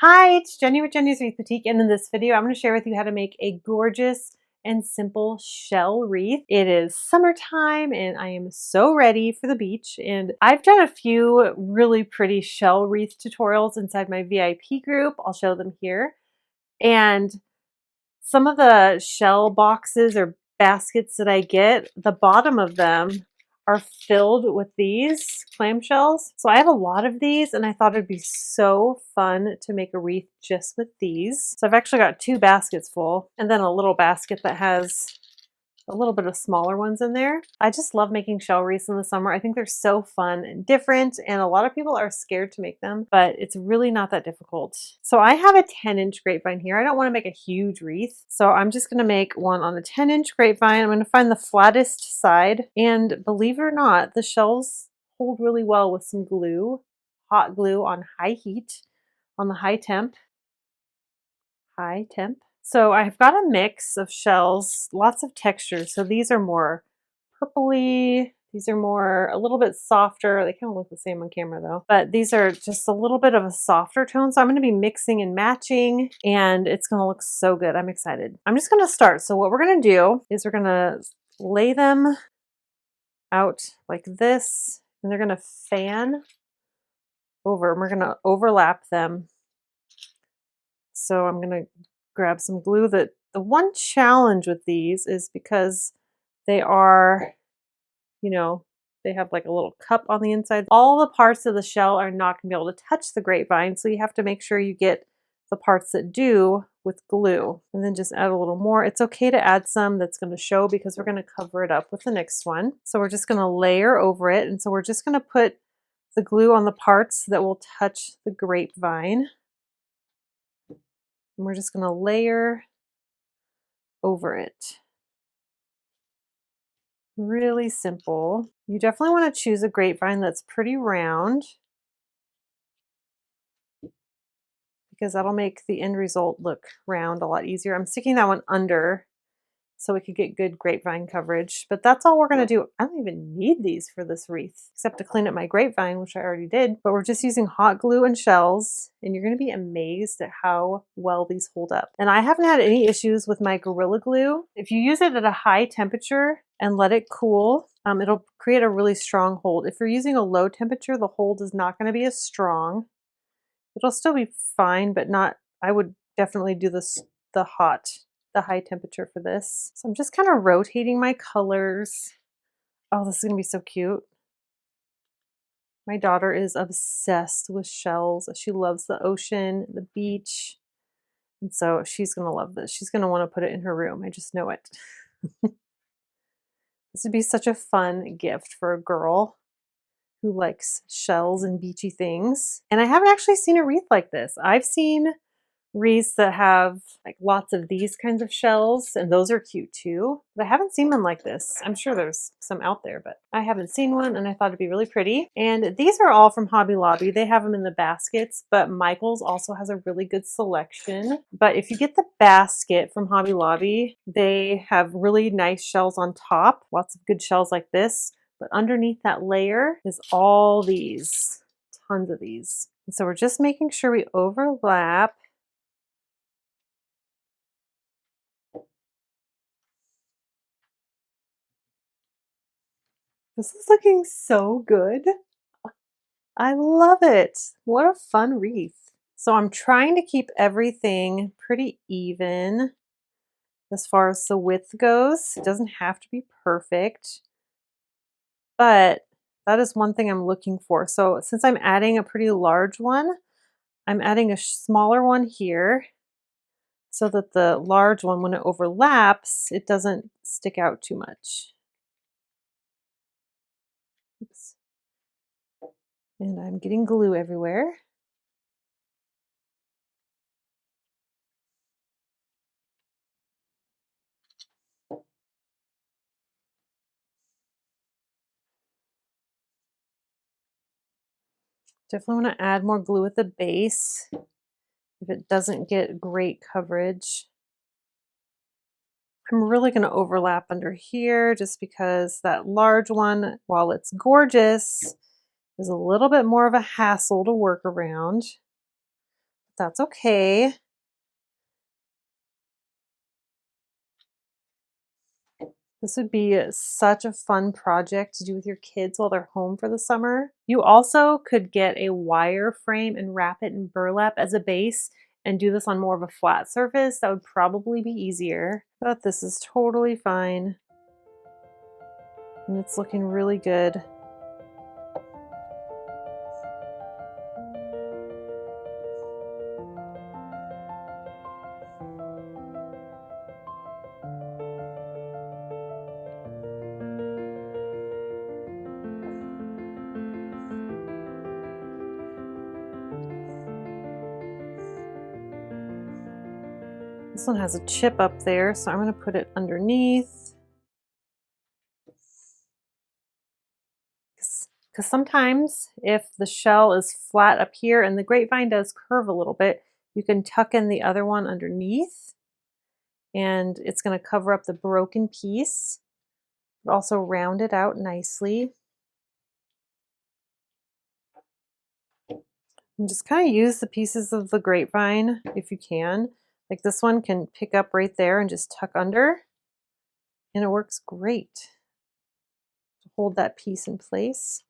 Hi, it's Jenny with Jenny's Wreath Boutique, and in this video I'm going to share with you how to make a gorgeous and simple shell wreath. It is summertime and I am so ready for the beach, and I've done a few really pretty shell wreath tutorials inside my VIP group. I'll show them here. And some of the shell boxes or baskets that I get, the bottom of them are filled with these clamshells. So I have a lot of these and I thought it'd be so fun to make a wreath just with these. So I've actually got 2 baskets full and then a little basket that has a little bit of smaller ones in there. I just love making shell wreaths in the summer. I think they're so fun and different, and a lot of people are scared to make them, but it's really not that difficult. So I have a 10-inch grapevine here. I don't want to make a huge wreath, so I'm just going to make one on a 10-inch grapevine. I'm going to find the flattest side, and believe it or not, the shells hold really well with some glue, hot glue on high heat, on the high temp. So I've got a mix of shells, lots of textures. So these are more purpley. These are more, a little bit softer. They kind of look the same on camera though, but these are just a little bit of a softer tone. So I'm going to be mixing and matching, and it's going to look so good. I'm excited. I'm just going to start. So what we're going to do is we're going to lay them out like this, and they're going to fan over, and we're going to overlap them. So I'm going to grab some glue. The one challenge with these is because they are, they have like a little cup on the inside. All the parts of the shell are not going to be able to touch the grapevine, so you have to make sure you get the parts that do with glue, and then just add a little more. It's okay to add some that's going to show because we're going to cover it up with the next one. So we're just going to layer over it, and so we're just going to put the glue on the parts that will touch the grapevine. And we're just going to layer over it. Really simple. You definitely want to choose a grapevine that's pretty round, because that'll make the end result look round a lot easier. I'm sticking that one under so we could get good grapevine coverage, but that's all we're going to do. I don't even need these for this wreath except to clean up my grapevine, which I already did, but we're just using hot glue and shells, and you're going to be amazed at how well these hold up. And I haven't had any issues with my Gorilla Glue. If you use it at a high temperature and let it cool, it'll create a really strong hold. If you're using a low temperature, the hold is not going to be as strong. It'll still be fine, but not, I would definitely do this, the high temperature for this. So I'm just kind of rotating my colors. Oh, this is gonna be so cute. My daughter is obsessed with shells. She loves the ocean, the beach. And so she's gonna love this. She's gonna want to put it in her room. I just know it. This would be such a fun gift for a girl who likes shells and beachy things. And I haven't actually seen a wreath like this. I've seen wreaths that have like lots of these kinds of shells, and those are cute too, but I haven't seen one like this. I'm sure there's some out there, but I haven't seen one, and I thought it'd be really pretty. And these are all from Hobby Lobby. They have them in the baskets, but Michael's also has a really good selection. But if you get the basket from Hobby Lobby, they have really nice shells on top, lots of good shells like this, but underneath that layer is all these, tons of these. And so we're just making sure we overlap. This is looking so good. I love it. What a fun wreath. So I'm trying to keep everything pretty even as far as the width goes. It doesn't have to be perfect, but that is one thing I'm looking for. So since I'm adding a pretty large one, I'm adding a smaller one here so that the large one, when it overlaps, it doesn't stick out too much. Oops. And I'm getting glue everywhere. Definitely want to add more glue at the base if it doesn't get great coverage. I'm really going to overlap under here just because that large one, while it's gorgeous, is a little bit more of a hassle to work around. that's okay. This would be such a fun project to do with your kids while they're home for the summer. You also could get a wire frame and wrap it in burlap as a base and do this on more of a flat surface. That would probably be easier, but this is totally fine. And it's looking really good. This one has a chip up there, so I'm going to put it underneath. Because sometimes if the shell is flat up here and the grapevine does curve a little bit, you can tuck in the other one underneath and it's going to cover up the broken piece, but also round it out nicely. And just kind of use the pieces of the grapevine if you can. Like this one can pick up right there and just tuck under, and it works great to hold that piece in place.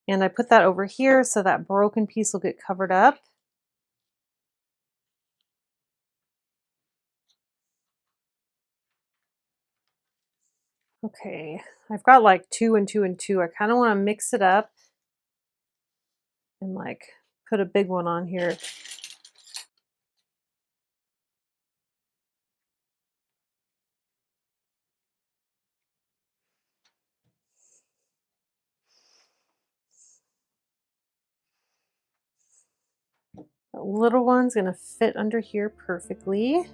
And I put that over here so that broken piece will get covered up. Okay, I've got like 2 and 2 and 2. I kind of want to mix it up and like put a big one on here. The little one's gonna fit under here perfectly.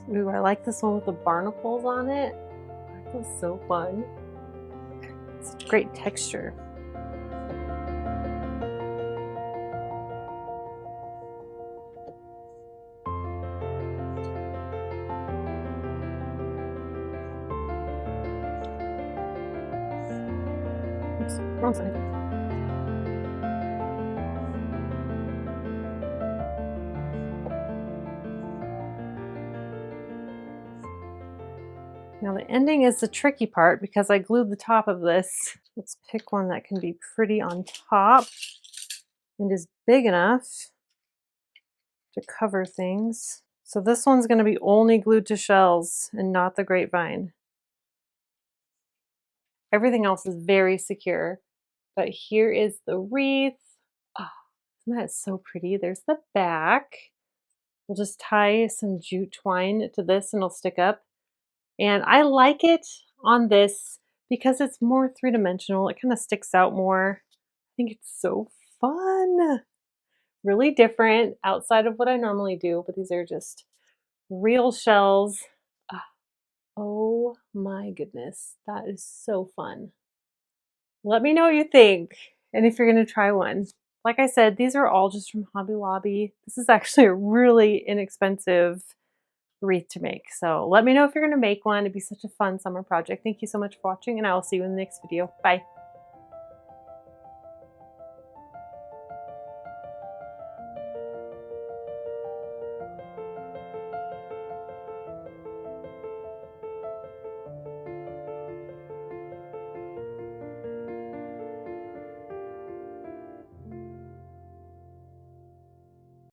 Ooh, I like this one with the barnacles on it. That feels so fun. Such great texture. Oops, wrong side. Now the ending is the tricky part because I glued the top of this. Let's pick one that can be pretty on top and is big enough to cover things. So this one's going to be only glued to shells and not the grapevine. Everything else is very secure, but here is the wreath. Oh, isn't that so pretty? There's the back. We'll just tie some jute twine to this and it'll stick up. And I like it on this because it's more three-dimensional. It kind of sticks out more. I think it's so fun. Really different outside of what I normally do, but these are just real shells. Ah, oh my goodness, that is so fun. Let me know what you think and if you're going to try one. Like I said, these are all just from Hobby Lobby. This is actually a really inexpensive wreath to make. So let me know if you're going to make one. It'd be such a fun summer project. Thank you so much for watching, and I will see you in the next video. Bye.